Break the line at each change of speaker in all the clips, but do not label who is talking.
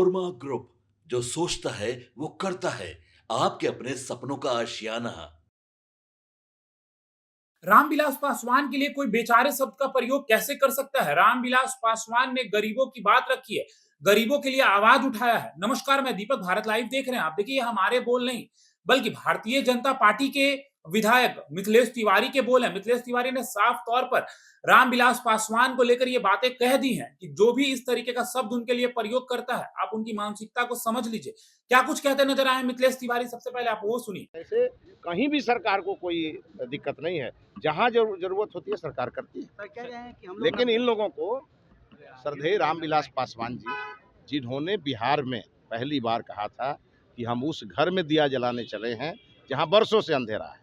Korma group, जो सोचता है वो करता है। आपके अपने सपनों का आशियाना।
रामविलास पासवान के लिए कोई बेचारे शब्द का प्रयोग कैसे कर सकता है? रामविलास पासवान ने गरीबों की बात रखी है, गरीबों के लिए आवाज उठाया है। नमस्कार, मैं दीपक, भारत लाइव देख रहे हैं आप। देखिए, ये हमारे बोल नहीं, बल्कि भारतीय जनता पार्टी के विधायक मिथिलेश तिवारी के बोल हैं। मिथिलेश तिवारी ने साफ तौर पर रामविलास पासवान को लेकर ये बातें कह दी हैं कि जो भी इस तरीके का शब्द उनके लिए प्रयोग करता है, आप उनकी मानसिकता को समझ लीजिए। क्या कुछ कहते नजर आए मिथिलेश तिवारी? सबसे पहले आप वो सुनिए।
ऐसे कहीं भी सरकार को कोई दिक्कत नहीं है, जहाँ जरूरत होती है सरकार करती है।
सर कह रहे हैं कि हम लोग
लेकिन इन लोगों को श्रद्धेय रामविलास पासवान जी, जिन्होंने बिहार में पहली बार कहा था कि हम उस घर में दिया जलाने चले हैं जहाँ बरसों से अंधेरा है,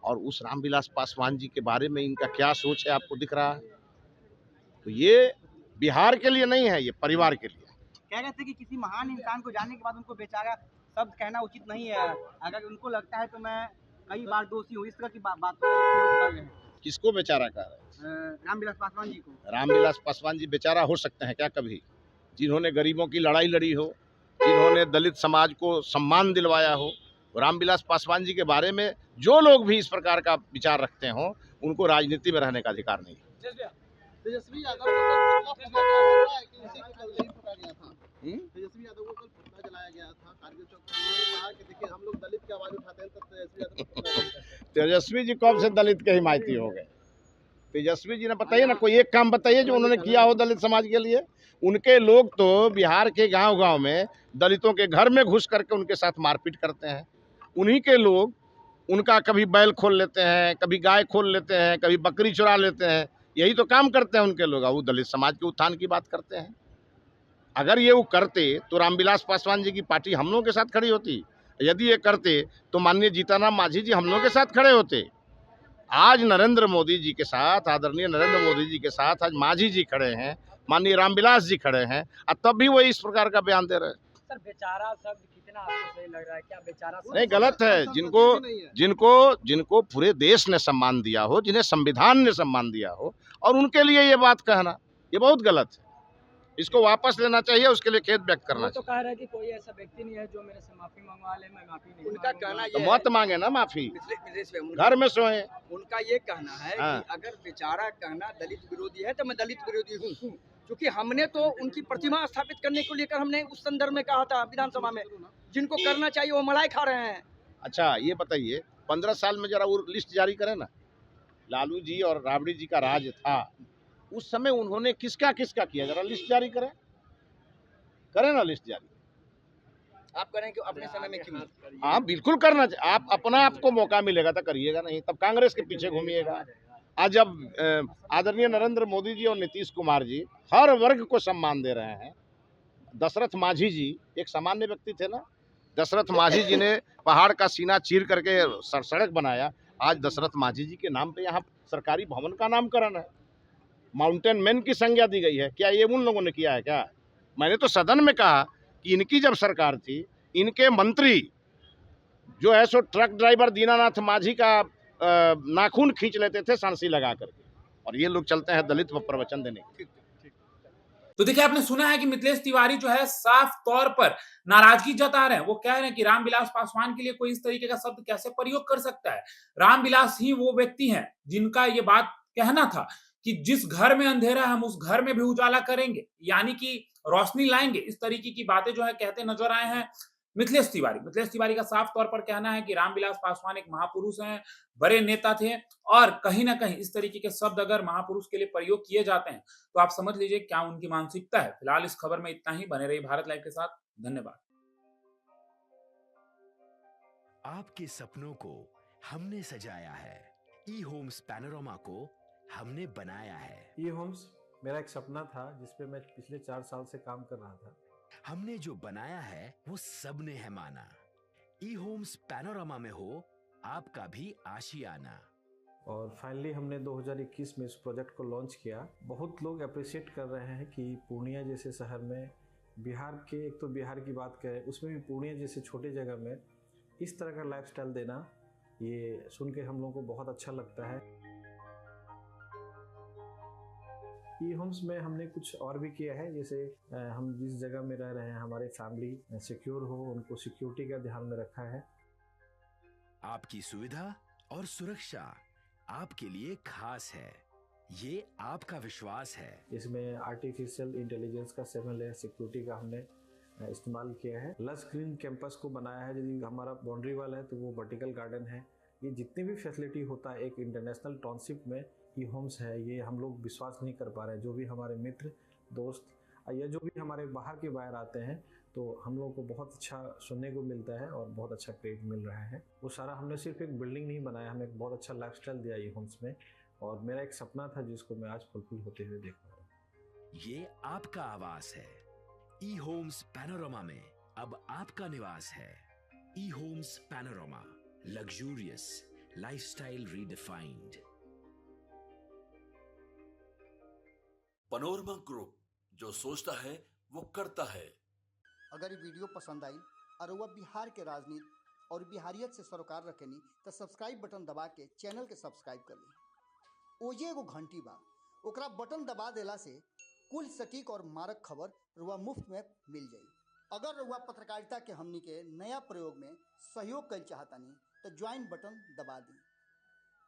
और उस रामविलास पासवान जी के बारे में इनका क्या सोच है आपको दिख रहा है। तो ये बिहार के लिए नहीं है, ये परिवार के लिए।
कह रहे थे कि किसी महान इंसान को जानने के बाद उनको बेचारा शब्द कहना उचित नहीं है। अगर उनको लगता है तो मैं कई बार दोषी हूँ, इस तरह की बात कर रहे हैं।
किसको बेचारा कह रहे हैं?
रामविलास पासवान जी को।
रामविलास पासवान जी बेचारा हो सकते हैं क्या कभी? जिन्होंने गरीबों की लड़ाई लड़ी हो, जिन्होंने दलित समाज को सम्मान दिलवाया हो। रामविलास पासवान जी के बारे में जो लोग भी इस प्रकार का विचार रखते हो, उनको राजनीति में रहने का अधिकार नहीं है।
तेजस्वी यादव को कल पटना कि इसी को कल नहीं पकड़ा गया था। तेजस्वी यादव को कल पटना जलाया गया था कारगिल चौक पर। उन्होंने कहा कि देखिए हम लोग दलित की आवाज उठाते हैं, तब तेजस्वी यादव को पकड़ा गया। तेजस्वी जी कब से दलित के हिमायती हो गए? तेजस्वी जी ने बताइए ना, कोई एक काम बताइए जो उन्होंने किया हो दलित समाज के लिए। उनके लोग तो बिहार के गांव-गांव में दलितों के घर में घुस करके उनके साथ मारपीट करते हैं। उन्हीं के लोग उनका कभी बैल खोल लेते हैं, कभी गाय खोल लेते हैं, कभी बकरी चुरा लेते हैं। यही तो काम करते हैं उनके लोग। वो दलित समाज के उत्थान की बात करते हैं। अगर ये वो करते तो रामविलास पासवान जी की पार्टी हम लोगों के साथ खड़ी होती। यदि ये करते तो माननीय जीतनराम मांझी जी हम लोगों के साथ खड़े होते। आज नरेंद्र मोदी जी के साथ, आदरणीय नरेंद्र मोदी जी के साथ आज मांझी जी खड़े हैं, माननीय रामविलास जी खड़े हैं, और तब भी वो इस प्रकार का बयान दे रहे हैं। सर बेचारा शब्द कितना आपको सही लग रहा है? क्या बेचारा
नहीं, गलत है। जिनको जिनको जिनको पूरे देश ने सम्मान दिया हो, जिन्हें संविधान ने सम्मान दिया हो, और उनके लिए ये बात कहना, ये बहुत गलत है। इसको वापस लेना चाहिए, उसके लिए खेद व्यक्त करना
वो तो
चाहिए।
कह रहा है कि कोई ऐसा व्यक्ति नहीं है जो मेरे से माफी मंगवा ले, मैं माफी नहीं
उनका कहना
तो
ये
मत मांगे ना माफी,
है,
घर में सोए।
उनका ये कहना है
हाँ।
कि अगर बेचारा कहना दलित विरोधी है तो मैं दलित विरोधी हूँ, क्योंकि हमने तो उनकी प्रतिमा स्थापित करने को लेकर हमने उस संदर्भ में कहा था विधानसभा में, जिनको करना चाहिए वो मलाई खा रहे हैं।
अच्छा ये बताइए, 15 साल में जरा वो लिस्ट जारी करें ना। लालू जी और राबड़ी जी का राज था, उस समय उन्होंने किसका किसका किया, जरा लिस्ट जारी करें। करें ना लिस्ट जारी।
आप करें कि अपने समय में क्यों?
हाँ बिल्कुल करना चाहिए। आप अपना आपको मौका मिलेगा तो करिएगा, नहीं तब कांग्रेस के पीछे घूमिएगा। आज जब आदरणीय नरेंद्र मोदी जी और नीतीश कुमार जी हर वर्ग को सम्मान दे रहे हैं। दशरथ मांझी जी एक सामान्य व्यक्ति थे ना। दशरथ मांझी जी ने पहाड़ का सीना चीर करके सड़क बनाया। आज दशरथ मांझी जी के नाम पे यहाँ सरकारी भवन का नामकरण है, माउंटेन मैन की संज्ञा दी गई है। क्या ये उन लोगों ने किया है क्या? मैंने तो सदन में कहा कि इनकी जब सरकार थी, इनके मंत्री जो है सो ट्रक ड्राइवर दीनानाथ मांझी का नाखून खींच लेते थे सांसी लगा करके, और ये लोग चलते हैं दलित पर प्रवचन देने।
तो देखिए, आपने सुना है कि मिथिलेश तिवारी जो है साफ तौर पर नाराजगी जता रहे हैं। वो कह रहे हैं कि रामविलास पासवान के लिए कोई इस तरीके का शब्द कैसे प्रयोग कर सकता है। रामविलास ही वो व्यक्ति हैं जिनका ये बात कहना था कि जिस घर में अंधेरा है हम उस घर में भी उजाला करेंगे, यानी कि रोशनी लाएंगे। इस तरीके की बातें जो है कहते नजर आए हैं मिथिलेश तिवारी। मिथिलेश तिवारी का साफ तौर पर कहना है कि रामविलास पासवान एक महापुरुष हैं, बड़े नेता थे, और कहीं ना कहीं इस तरीके के शब्द अगर महापुरुष के लिए प्रयोग किए जाते हैं तो आप समझ लीजिए क्या उनकी मानसिकता है। फिलहाल इस खबर में इतना ही। बने रहिए भारत लाइव के साथ। धन्यवाद।
आपके सपनों को हमने सजाया है, ई होम्स पैनोरामा को हमने बनाया है।
ई होम्स मेरा एक सपना था जिसपे मैं पिछले 4 साल से काम कर रहा था।
हमने जो बनाया है वो सबने है माना। ई होम्स पैनोरामा में हो आपका भी आशियाना।
और फाइनली हमने 2021 में इस प्रोजेक्ट को लॉन्च किया। बहुत लोग अप्रिशिएट कर रहे हैं कि पूर्णिया जैसे शहर में, बिहार के, एक तो बिहार की बात करें उसमें भी पूर्णिया जैसे छोटे जगह में इस तरह का लाइफस्टाइल देना, ये सुन के हम लोगों को बहुत अच्छा लगता है। ई होम्स में हमने कुछ और भी किया है, जैसे हम जिस जगह में रह रहे हैं हमारे फैमिली सिक्योर हो, उनको सिक्योरिटी का ध्यान में रखा है।
आपकी सुविधा और सुरक्षा आपके लिए खास है, ये आपका विश्वास है।
इसमें आर्टिफिशियल इंटेलिजेंस का 7 लेयर सिक्योरिटी का हमने इस्तेमाल किया है। लस ग्रीन कैंपस को बनाया है, यदि हमारा बाउंड्री वाल है तो वो वर्टिकल गार्डन है। ये जितनी भी फैसिलिटी होता है एक इंटरनेशनल टाउनशिप में ई होम्स है, ये हम लोग विश्वास नहीं कर पा रहे हैं। जो भी हमारे मित्र दोस्त या जो भी हमारे बाहर आते हैं तो हम लोग को बहुत अच्छा सुनने को मिलता है और बहुत अच्छा क्रेडिट मिल रहा है। वो सारा हमने सिर्फ एक बिल्डिंग नहीं बनाया, हमें एक बहुत अच्छा लाइफस्टाइल दिया ई होम्स में, और मेरा एक सपना था जिसको मैं आज फुलफिल होते हुए देख पा रहा हूँ।
ये आपका आवास है। ई होम्स पैनोरामा में अब आपका निवास है। E Homes Panorama, luxurious lifestyle redefined.
Panorama Group, जो सोचता है वो करता है।
अगर ये वीडियो पसंद आई और वह बिहार के राजनीति और बिहारियत से सरोकार रखेनी तो सब्सक्राइब बटन दबा के चैनल के सब्सक्राइब कर ली। ओजे एगो घंटी बा, ओकरा बटन दबा देला से कुल सटीक और मारक खबर रुआ मुफ्त में मिल जाई। अगर रुआ पत्रकारिता के हमनी के नया प्रयोग में सहयोग कर चाहतानी तो ज्वाइन बटन दबा दी।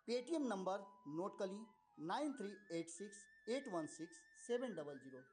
पेटीएम नंबर नोट कर ली 9386816700।